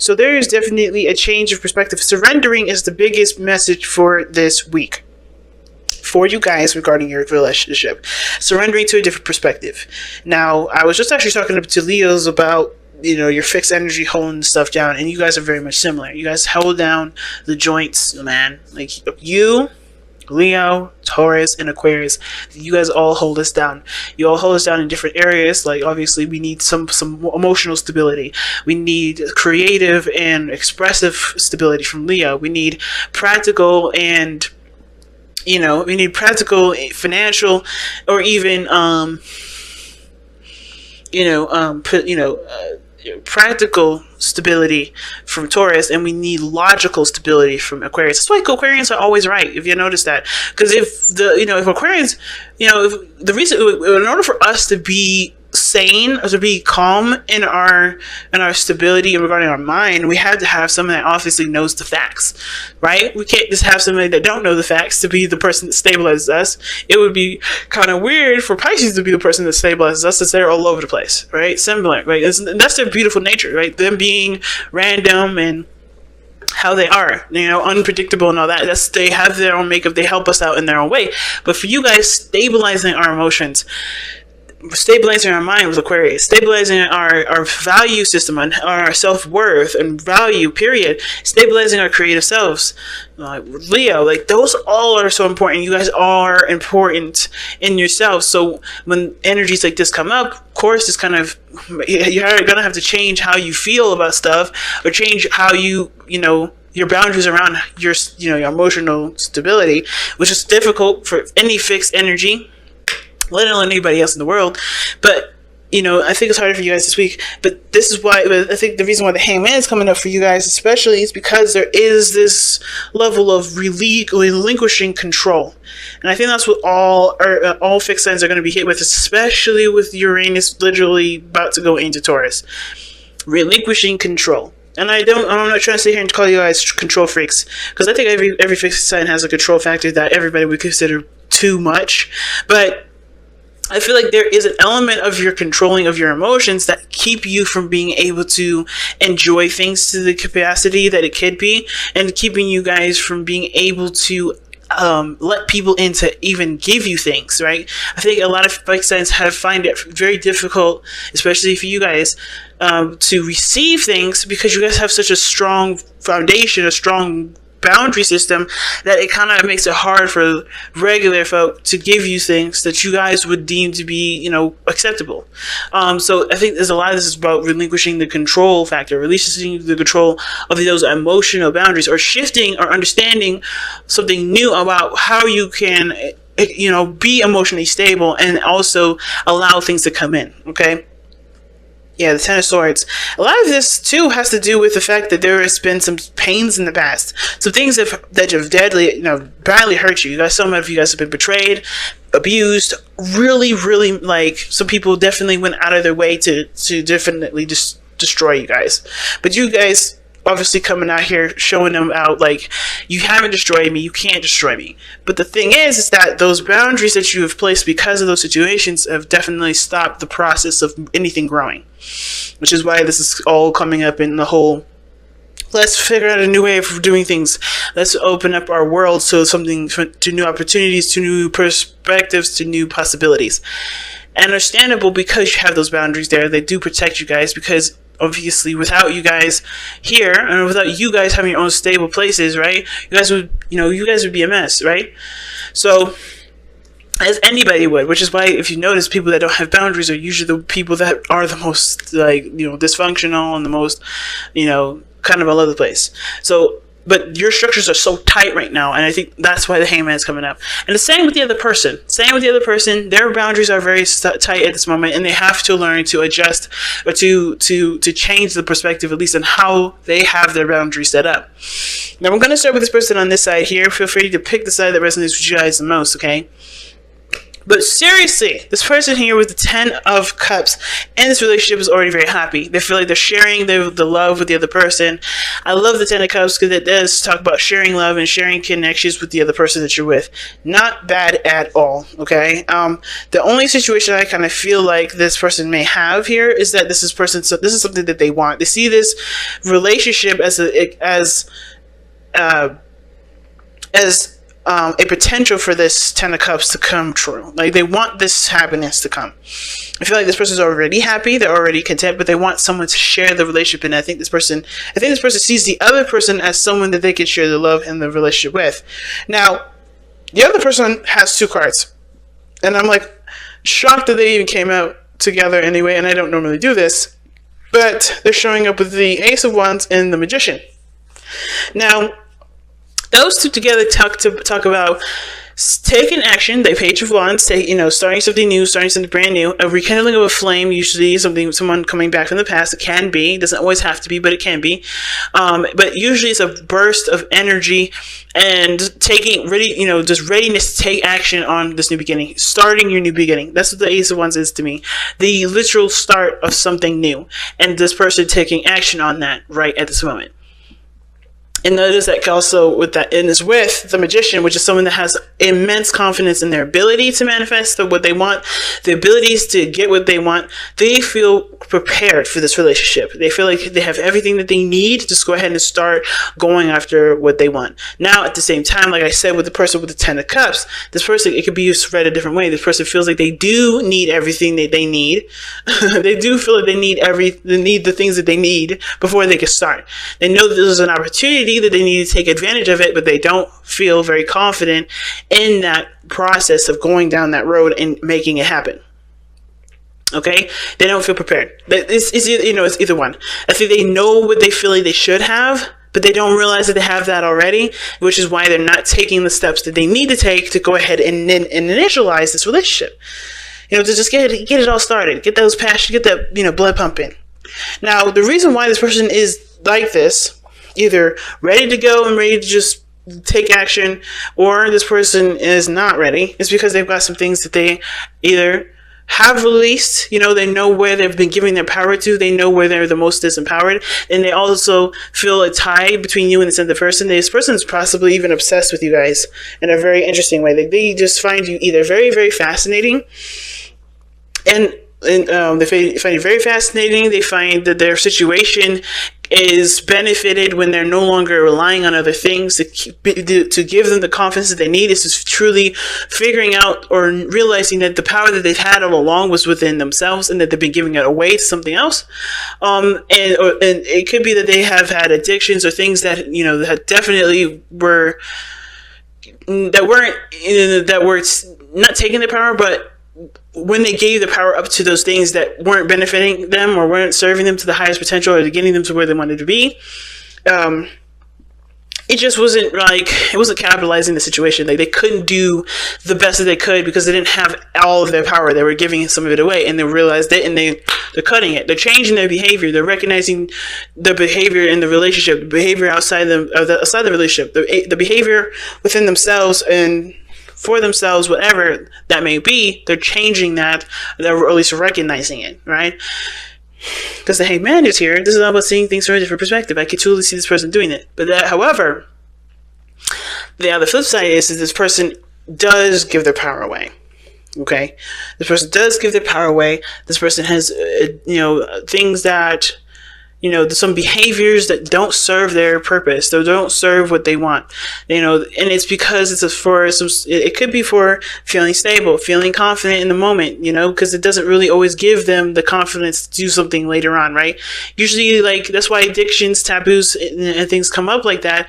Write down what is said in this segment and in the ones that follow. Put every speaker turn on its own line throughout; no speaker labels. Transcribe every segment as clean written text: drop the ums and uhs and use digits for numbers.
So there is definitely a change of perspective. Surrendering is the biggest message for this week for you guys regarding your relationship. Surrendering to a different perspective. Now, I was just actually talking to Leos about, you know, your fixed energy holding stuff down, and you guys are very much similar. You guys hold down the joints, man. Like you, Leo, Taurus, and Aquarius, you guys all hold us down. You all hold us down in different areas. Like, obviously, we need some emotional stability. We need creative and expressive stability from Leo. We need practical and, you know, we need practical, financial, or even, practical stability from Taurus, and we need logical stability from Aquarius. That's why Aquarians are always right, if you notice that. Because if Aquarians, if the reason, in order for us to be sane or to be calm in our stability and regarding our mind, we have to have someone that obviously knows the facts, right? We can't just have somebody that don't know the facts to be the person that stabilizes us. It would be kind of weird for Pisces to be the person that stabilizes us, since they're all over the place, right? Similar, right? That's their beautiful nature, right? Them being random and how they are, unpredictable and all that. They have their own makeup. They help us out in their own way. But for you guys, stabilizing our emotions, stabilizing our mind with Aquarius, stabilizing our value system and our self-worth and value, period, stabilizing our creative selves, Leo, like those all are so important. You guys are important in yourself. So when energies like this come up, of course, it's kind of, you're gonna have to change how you feel about stuff, or change how your boundaries around your emotional stability, which is difficult for any fixed energy, let alone anybody else in the world. But I think it's harder for you guys this week. But this is why I think the reason why the Hangman is coming up for you guys especially is because there is this level of relinquishing control, and I think that's what all fixed signs are going to be hit with, especially with Uranus literally about to go into Taurus. Relinquishing control. And I'm not trying to sit here and call you guys control freaks, because I think every fixed sign has a control factor that everybody would consider too much. But I feel like there is an element of your controlling of your emotions that keep you from being able to enjoy things to the capacity that it could be, and keeping you guys from being able to let people in to even give you things, right? I think a lot of fixed signs find it very difficult, especially for you guys, to receive things, because you guys have such a strong foundation, a strong boundary system, that it kind of makes it hard for regular folk to give you things that you guys would deem to be, acceptable. So I think there's a lot of this is about relinquishing the control factor, releasing the control of those emotional boundaries, or shifting or understanding something new about how you can, be emotionally stable and also allow things to come in. Okay. Yeah, the Ten of Swords. A lot of this, too, has to do with the fact that there has been some pains in the past. Some things that have badly hurt you. Some of you guys have been betrayed, abused, really, really, some people definitely went out of their way to definitely just destroy you guys. But you guys obviously coming out here showing them out you haven't destroyed me, you can't destroy me. But the thing is that those boundaries that you have placed because of those situations have definitely stopped the process of anything growing, which is why this is all coming up in the whole, let's figure out a new way of doing things, let's open up our world to new opportunities, to new perspectives, to new possibilities. And understandable, because you have those boundaries there. They do protect you guys, because obviously without you guys here, and without you guys having your own stable places, right, you guys would be a mess, right? So, as anybody would, which is why if you notice, people that don't have boundaries are usually the people that are the most dysfunctional and the most kind of all over the place. So, but your structures are so tight right now, and I think that's why the Hangman is coming up. And the same with the other person. Their boundaries are very tight at this moment, and they have to learn to adjust, or to change the perspective, at least on how they have their boundaries set up. Now, I'm going to start with this person on this side here. Feel free to pick the side that resonates with you guys the most, okay? But seriously, this person here with the 10 of Cups and this relationship is already very happy. They feel like they're sharing the love with the other person. I love the 10 of Cups because it does talk about sharing love and sharing connections with the other person that you're with. Not bad at all, okay? The only situation I kind of feel like this person may have here is that this is something that they want. They see this relationship as a potential for this 10 of Cups to come true. Like, they want this happiness to come. I feel like this person's already happy, they're already content, but they want someone to share the relationship. And I think this person sees the other person as someone that they can share the love and the relationship with. Now, the other person has 2 cards. And I'm like shocked that they even came out together anyway, and I don't normally do this. But they're showing up with the Ace of Wands and the Magician. Now, those two together talk about taking action. They Page of Wands, starting something new, starting something brand new, a rekindling of a flame, usually someone coming back from the past. It can be, it doesn't always have to be, but it can be. But usually it's a burst of energy and just readiness to take action on this new beginning, starting your new beginning. That's what the Ace of Wands is to me. The literal start of something new, and this person taking action on that right at this moment. And notice that also with the Magician, which is someone that has immense confidence in their ability to manifest what they want, the abilities to get what they want. They feel prepared for this relationship. They feel like they have everything that they need to just go ahead and start going after what they want. Now, at the same time, like I said, with the person with the 10 of Cups, this person, it could be read a different way. This person feels like they do need everything that they need. They do feel like they need the things that they need before they can start. They know that this is an opportunity, that they need to take advantage of it, but they don't feel very confident in that process of going down that road and making it happen. Okay, they don't feel prepared. It's either one. I think they know what they feel like they should have, but they don't realize that they have that already, which is why they're not taking the steps that they need to take to go ahead and initialize this relationship. To just get it all started, get those passion, get that blood pumping. Now, the reason why this person is like this, either ready to go and ready to just take action, or this person is not ready, is because they've got some things that they either have released, they know where they've been giving their power to, they know where they're the most disempowered, and they also feel a tie between you and this other person. This person is possibly even obsessed with you guys in a very interesting way. They just find you either very, very fascinating, and they find it very fascinating. They find that their situation is benefited when they're no longer relying on other things to give them the confidence that they need. Is just truly figuring out or realizing that the power that they've had all along was within themselves, and that they've been giving it away to something else. And it could be that they have had addictions or things that that definitely were not taking their power, but when they gave the power up to those things that weren't benefiting them or weren't serving them to the highest potential or getting them to where they wanted to be, it just wasn't capitalizing the situation. Like, they couldn't do the best that they could because they didn't have all of their power. They were giving some of it away, and they realized it, and they're cutting it. They're changing their behavior. They're recognizing the behavior in the relationship, the behavior outside the relationship, the behavior within themselves and for themselves, whatever that may be. They're changing that, or at least recognizing it, right? Because the Hanged Man is here. This is all about seeing things from a different perspective. I could totally see this person doing it. But however, the other flip side is that this person does give their power away. Okay? This person does give their power away. This person has, things that, some behaviors that don't serve their purpose. They don't serve what they want. And it's because it could be for feeling stable, feeling confident in the moment, because it doesn't really always give them the confidence to do something later on, right? Usually, that's why addictions, taboos, and things come up like that,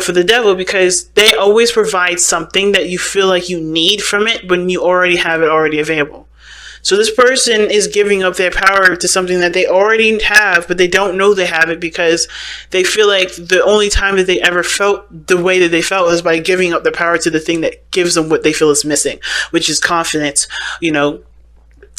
for the devil, because they always provide something that you feel like you need from it when you already have it already available. So this person is giving up their power to something that they already have, but they don't know they have it because they feel like the only time that they ever felt the way that they felt was by giving up their power to the thing that gives them what they feel is missing, which is confidence,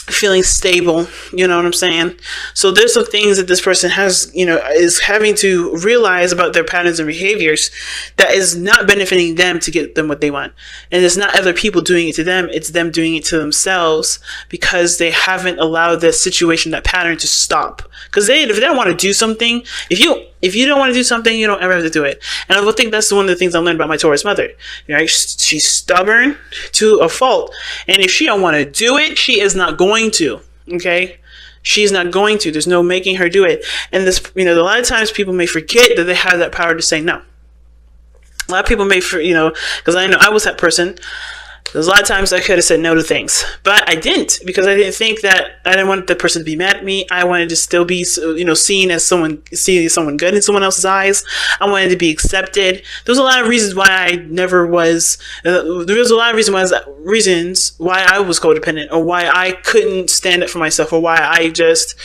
feeling stable, you know what I'm saying? So there's some things that this person has, is having to realize about their patterns and behaviors that is not benefiting them to get them what they want. And it's not other people doing it to them, it's them doing it to themselves because they haven't allowed that situation, that pattern to stop. Because if they don't want to do something, if you don't want to do something, you don't ever have to do it. And I think that's one of the things I learned about my Taurus mother. She's stubborn to a fault. And if she don't want to do it, she is not going to. Okay? She's not going to. There's no making her do it. And this, a lot of times people may forget that they have that power to say no. A lot of people may, because I know I was that person. There's a lot of times I could have said no to things, but I didn't, because I didn't think that I didn't want the person to be mad at me. I wanted to still be, seen as someone good in someone else's eyes. I wanted to be accepted. There was a lot of reasons why I never was. There was a lot of reasons why I was codependent, or why I couldn't stand up for myself, or why I just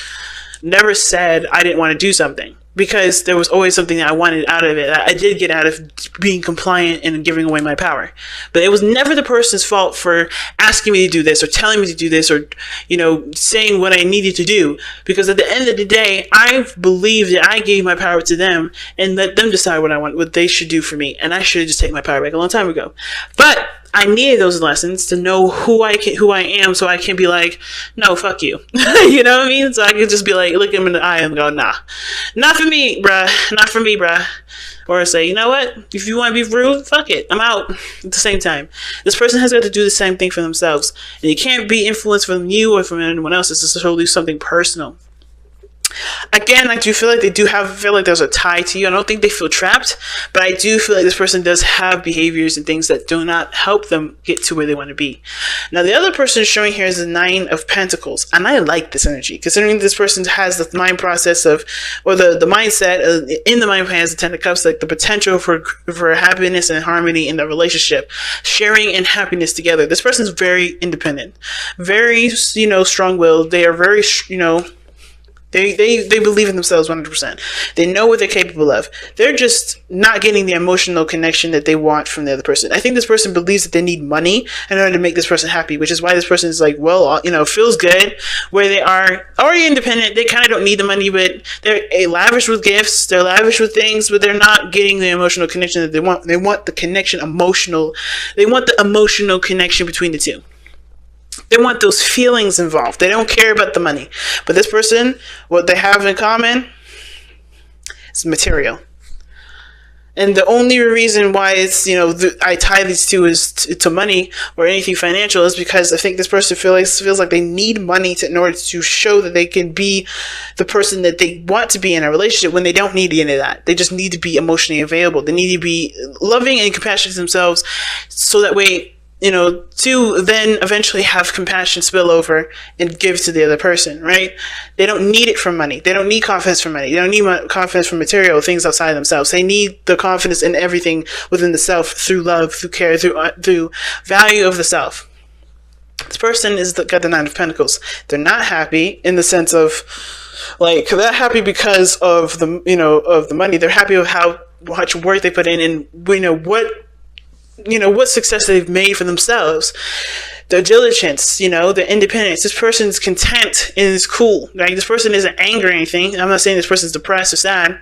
never said I didn't want to do something. Because there was always something that I wanted out of it. I did get out of being compliant and giving away my power. But it was never the person's fault for asking me to do this, or telling me to do this, or, saying what I needed to do. Because at the end of the day, I believe that I gave my power to them and let them decide what they should do for me. And I should have just taken my power back a long time ago. But I needed those lessons to know who I am, so I can be like, no, fuck you. You know what I mean? So I can just be like, look him in the eye and go, nah, not for me, bruh. Not for me, bruh. Or say, you know what? If you want to be rude, fuck it. I'm out. At the same time, this person has got to do the same thing for themselves. And you can't be influenced from you or from anyone else. It's totally something personal. Again, I do feel like feel like there's a tie to you. I don't think they feel trapped, but I do feel like this person does have behaviors and things that do not help them get to where they want to be. Now, the other person showing here is the 9 of Pentacles, and I like this energy, considering this person has the mind process of, or the mindset in the mind plan has the 10 of Cups, like the potential for happiness and harmony in the relationship, sharing and happiness together. This person's very independent, very, strong-willed. They are very, They believe in themselves 100%. They know what they're capable of. They're just not getting the emotional connection that they want from the other person. I think this person believes that they need money in order to make this person happy, which is why this person is like, feels good where they are already independent. They kind of don't need the money, but they're lavish with gifts. They're lavish with things, but they're not getting the emotional connection that they want. They want the connection They want the emotional connection between the two. They want those feelings involved. They don't care about the money. But this person, what they have in common is material. And the only reason why it's, I tie these two is to money or anything financial is because I think this person feels like they need money in order to show that they can be the person that they want to be in a relationship, when they don't need any of that. They just need to be emotionally available. They need to be loving and compassionate to themselves, so that way, to then eventually have compassion spill over and give to the other person, right? They don't need it from money. They don't need confidence from money. They don't need confidence from material things outside themselves. They need the confidence in everything within the self, through love, through care, through value of the self. This person got the 9 of Pentacles. They're not happy in the sense of, like, they're happy because of of the money. They're happy with how much work they put in, and what success they've made for themselves, their diligence, their independence. This person's content and is cool. Like, this person isn't angry or anything. I'm not saying this person's depressed or sad.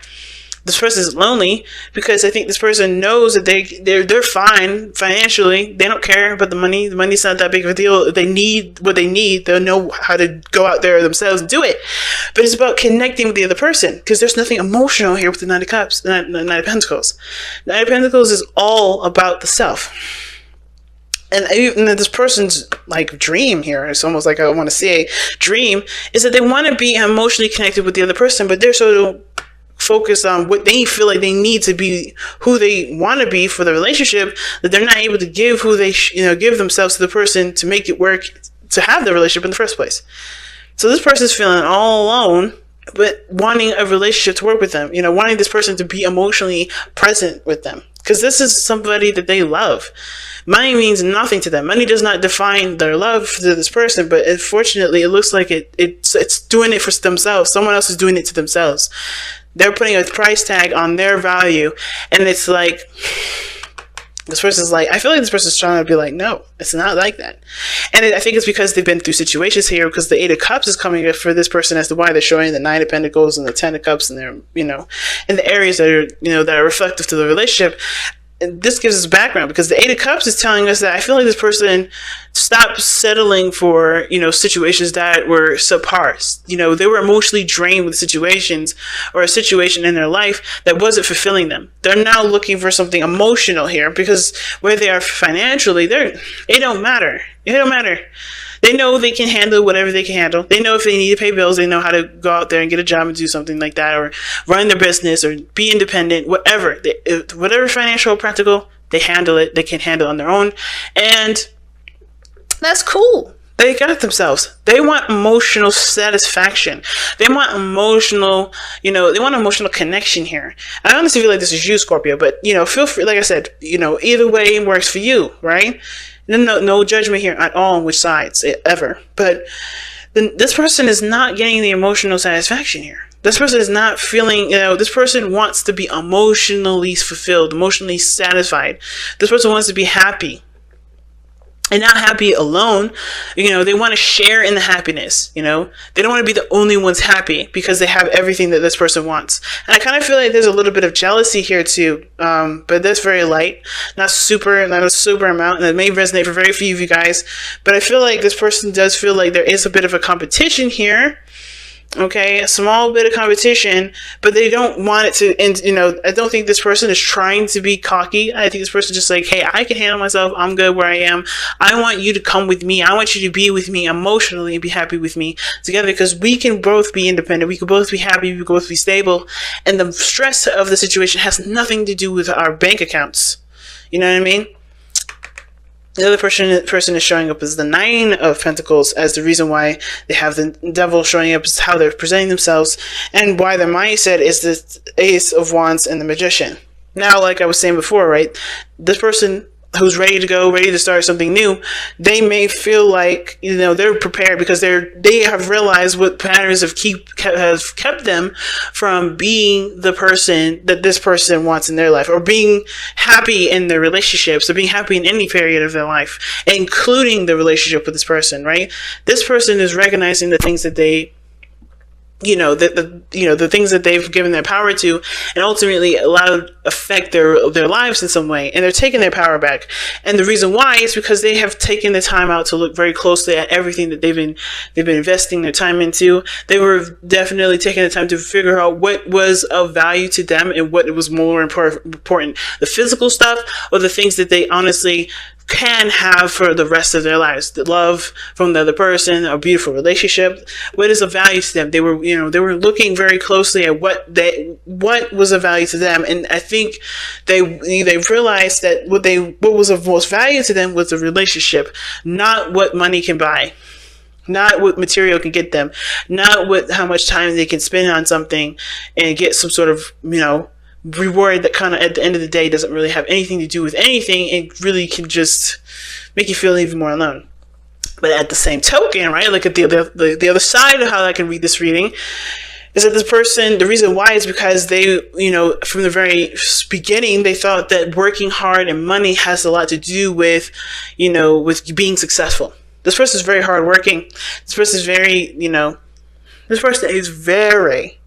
This person is lonely because I think this person knows that they're fine financially. They don't care about the money. The money's not that big of a deal. If they need what they need, they'll know how to go out there themselves and do it. But it's about connecting with the other person, because there's nothing emotional here with the 9 of Cups, the 9 of Pentacles. The 9 of Pentacles is all about the self. And even this person's like dream here, it's almost like I want to say dream, is that they want to be emotionally connected with the other person, but they're so focused on what they feel like they need to be, who they want to be for the relationship, that they're not able to give who they give themselves to the person to make it work, to have the relationship in the first place. So this person's feeling all alone, but wanting a relationship to work with them, wanting this person to be emotionally present with them, because this is somebody that they love. Money means nothing to them. Money does not define their love for this person, but unfortunately, it looks like it's doing it for themselves. Someone else is doing it to themselves. They're putting a price tag on their value, and it's like, This person's like, I feel like this person's trying to be like, no, it's not like that. And I think it's because they've been through situations here, because the Eight of Cups is coming up for this person as to why they're showing the Nine of Pentacles and the Ten of Cups, and they're, you know, in the areas that are, you know, that are reflective to the relationship. And this gives us background, because the Eight of Cups is telling us that I feel like this person stopped settling for, you know, situations that were subpar. You know, they were emotionally drained with situations or a situation in their life that wasn't fulfilling them. They're now looking for something emotional here, because where they are financially, it don't matter. It don't matter. They know they can handle whatever they can handle. They know if they need to pay bills, they know how to go out there and get a job and do something like that, or run their business, or be independent, whatever. Whatever financial or practical, they handle it. They can handle it on their own. And that's cool. They got themselves. They want emotional satisfaction. They want emotional, you know, they want emotional connection here. I honestly feel like this is you, Scorpio, but, you know, feel free, like I said, you know, either way works for you, right? No judgment here at all on which sides, ever. But this person is not getting the emotional satisfaction here. This person is not feeling, you know, this person wants to be emotionally fulfilled, emotionally satisfied. This person wants to be happy. And not happy alone. You know, they want to share in the happiness, you know. They don't want to be the only ones happy because they have everything that this person wants. And I kind of feel like there's a little bit of jealousy here too. But that's very light. Not a super amount. And that may resonate for very few of you guys. But I feel like this person does feel like there is a bit of a competition here. Okay, a small bit of competition, but they don't want it to end. You know, I don't think this person is trying to be cocky. I think this person is just like, hey, I can handle myself. I'm good where I am. I want you to come with me. I want you to be with me emotionally and be happy with me together, because we can both be independent. We can both be happy. We can both be stable. And the stress of the situation has nothing to do with our bank accounts. You know what I mean? The other person is showing up as the Nine of Pentacles, as the reason why they have the Devil showing up, is how they're presenting themselves, and why their mindset is the Ace of Wands and the Magician. Now, like I was saying before, right, this person who's ready to go, ready to start something new, they may feel like, you know, they're prepared because they have realized what patterns have kept them from being the person that this person wants in their life, or being happy in their relationships, or being happy in any period of their life, including the relationship with this person, right? This person is recognizing the things that they, you know, the things that they've given their power to, and ultimately affect their lives in some way, and they're taking their power back. And the reason why is because they have taken the time out to look very closely at everything that they've been investing their time into. They were definitely taking the time to figure out what was of value to them and what was more important, the physical stuff or the things that they honestly can have for the rest of their lives. The love from the other person, a beautiful relationship, what is of value to them. They were, you know, they were looking very closely at what was of value to them, and I think they realized that what was of most value to them was the relationship, not what money can buy, not what material can get them, not how much time they can spend on something and get some sort of, you know, reward that kind of at the end of the day doesn't really have anything to do with anything, and really can just make you feel even more alone. But at the same token, right, look at the other side of how I can read this reading, is that this person, the reason why is because they, you know, from the very beginning, they thought that working hard and money has a lot to do with, you know, with being successful. This person is very hardworking. This person is very, you know, this person is very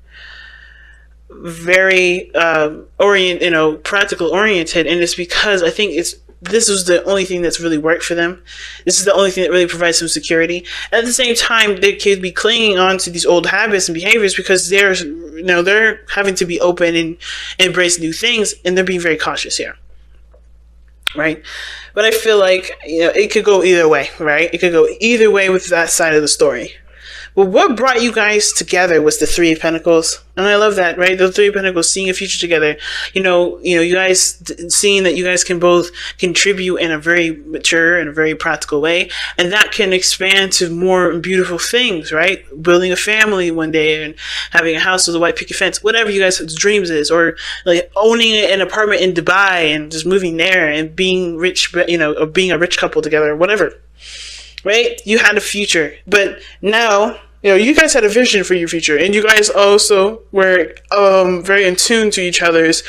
practical oriented, and it's because I think this was the only thing that's really worked for them. This is the only thing that really provides some security. At the same time, they could be clinging on to these old habits and behaviors because they're having to be open and embrace new things, and they're being very cautious here, right? But I feel like, you know, it could go either way, right? It could go either way with that side of the story. Well, what brought you guys together was the Three of Pentacles. And I love that, right? The Three of Pentacles, seeing a future together. You know, you guys seeing that you guys can both contribute in a very mature and a very practical way. And that can expand to more beautiful things, right? Building a family one day and having a house with a white picket fence, whatever you guys' dreams is. Or like owning an apartment in Dubai and just moving there and being rich, you know, or being a rich couple together, or whatever. Right? You had a future, but now, you know, you guys had a vision for your future, and you guys also were very in tune to each other's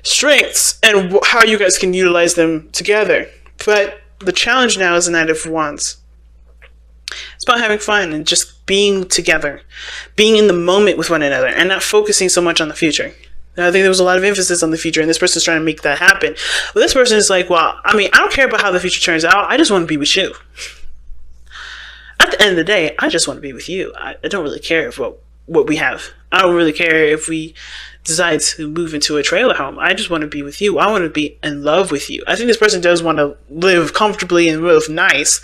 strengths and how you guys can utilize them together. But the challenge now is the Knight of Wands. It's about having fun and just being together, being in the moment with one another, and not focusing so much on the future. And I think there was a lot of emphasis on the future, and this person's trying to make that happen. But this person is like, well, I mean, I don't care about how the future turns out. I just want to be with you. At the end of the day, I just want to be with you. I don't really care if what we have. I don't really care if we decide to move into a trailer home. I just want to be with you. I want to be in love with you. I think this person does want to live comfortably and live nice.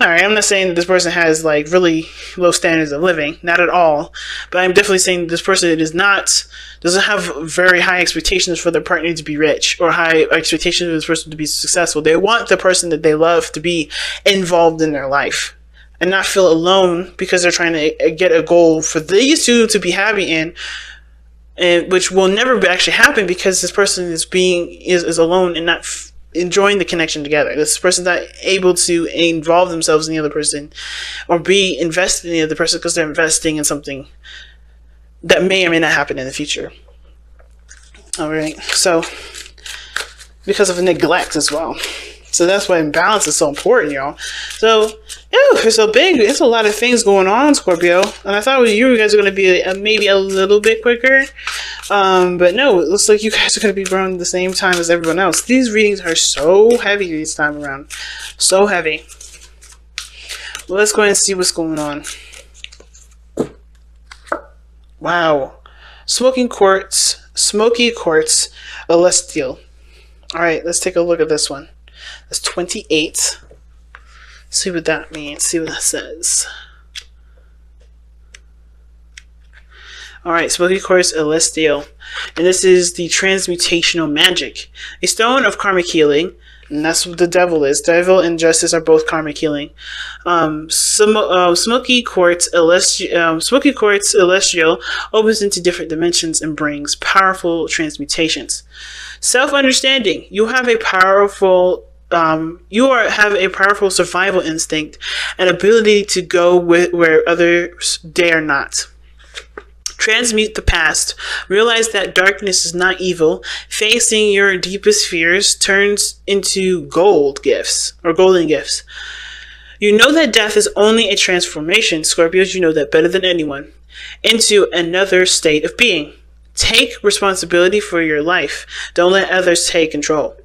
All right, I'm not saying that this person has like really low standards of living, not at all. But I'm definitely saying that this person doesn't have very high expectations for their partner to be rich or high expectations for this person to be successful. They want the person that they love to be involved in their life and not feel alone because they're trying to get a goal for these two to be happy in. And which will never actually happen because this person is alone and not enjoying the connection together. This person's not able to involve themselves in the other person or be invested in the other person because they're investing in something that may or may not happen in the future. All right, so because of neglect as well. So that's why balance is so important, y'all. So, it's a lot of things going on, Scorpio. And I thought you guys are going to be maybe a little bit quicker. But no, it looks like you guys are going to be around the same time as everyone else. These readings are so heavy this time around. So heavy. Well, let's go ahead and see what's going on. Wow. Smoky quartz, celestial. All right, let's take a look at this one. That's 28. See what that means. See what that says. Alright, Smoky Quartz Celestial. And this is the transmutational magic. A stone of karmic healing. And that's what the devil is. Devil and justice are both karmic healing. Smoky Quartz Celestial opens into different dimensions and brings powerful transmutations. Self-understanding. You have a powerful survival instinct and ability to go where others dare not. Transmute the past. Realize that darkness is not evil. Facing your deepest fears turns into golden gifts. You know that death is only a transformation, Scorpios, you know that better than anyone, into another state of being. Take responsibility for your life. Don't let others take control.